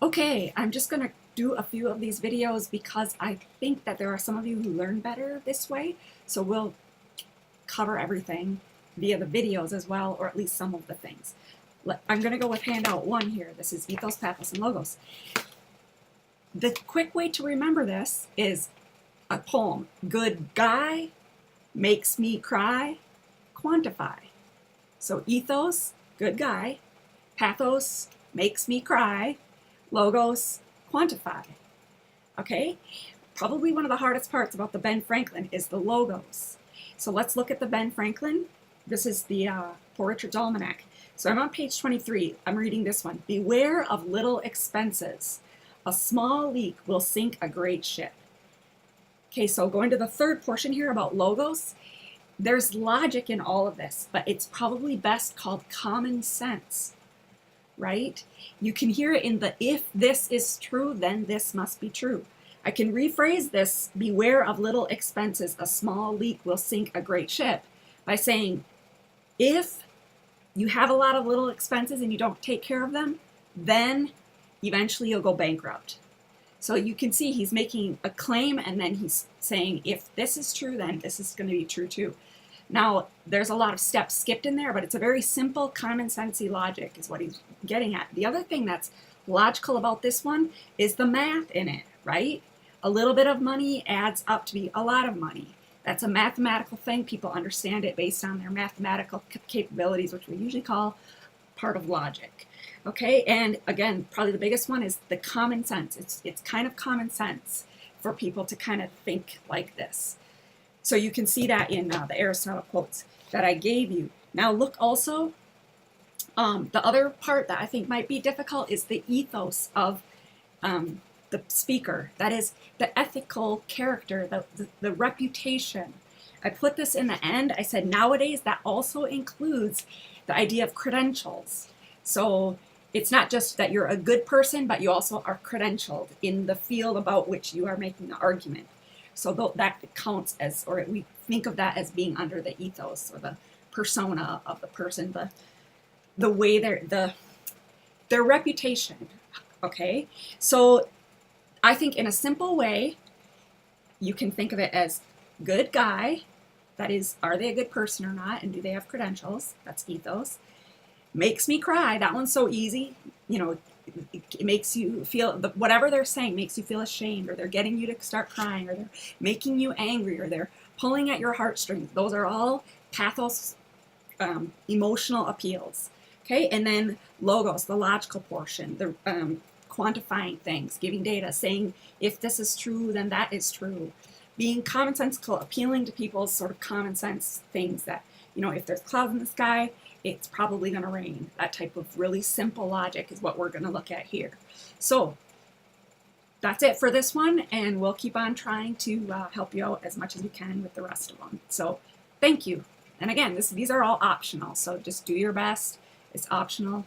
Okay, I'm just going to do a few of these videos because I think that there are some of you who learn better this way. So we'll cover everything via the videos as well, or at least some of the things. I'm going to go with handout 1 here. This is Ethos, Pathos, and Logos. The quick way to remember this is a poem. Good guy makes me cry, quantify. So ethos, good guy. Pathos, makes me cry. Logos, quantify. Okay? Probably one of the hardest parts about the Ben Franklin is the logos. So let's look at the Ben Franklin. This is the Poor Richard's Almanac. So I'm on page 23. I'm reading this one. Beware of little expenses. A small leak will sink a great ship. Okay, so going to the third portion here about logos. There's logic in all of this, but it's probably best called common sense, right? You can hear it in the if this is true, then this must be true. I can rephrase this, beware of little expenses, a small leak will sink a great ship, by saying if you have a lot of little expenses and you don't take care of them, then eventually you'll go bankrupt. So you can see he's making a claim and then he's saying if this is true, then this is going to be true too. Now, there's a lot of steps skipped in there, but it's a very simple, common-sensey logic is what he's getting at. The other thing that's logical about this one is the math in it, right? A little bit of money adds up to be a lot of money. That's a mathematical thing. People understand it based on their mathematical capabilities, which we usually call part of logic. Okay, and again, probably the biggest one is the common sense. It's kind of common sense for people to kind of think like this. So you can see that in the Aristotle quotes that I gave you. Now look also, the other part that I think might be difficult is the ethos of the speaker. That is the ethical character, the reputation. I put this in the end. I said nowadays that also includes the idea of credentials. So it's not just that you're a good person, but you also are credentialed in the field about which you are making the argument. So that counts as, or we think of that as being under the ethos or the persona of the person, the way their reputation. Okay, so I think in a simple way, you can think of it as good guy. That is, are they a good person or not, and do they have credentials? That's ethos. Makes me cry. That one's so easy. You know, it makes you feel, whatever they're saying makes you feel ashamed, or they're getting you to start crying, or they're making you angry, or they're pulling at your heartstrings. Those are all pathos, emotional appeals. Okay, and then logos, the logical portion, the quantifying things, giving data, saying if this is true, then that is true. Being commonsensical, appealing to people's sort of common sense things that, you know, if there's clouds in the sky, it's probably going to rain. That type of really simple logic is what we're going to look at here. So that's it for this one, and we'll keep on trying to help you out as much as we can with the rest of them. So thank you. And again, these are all optional, so just do your best. It's optional.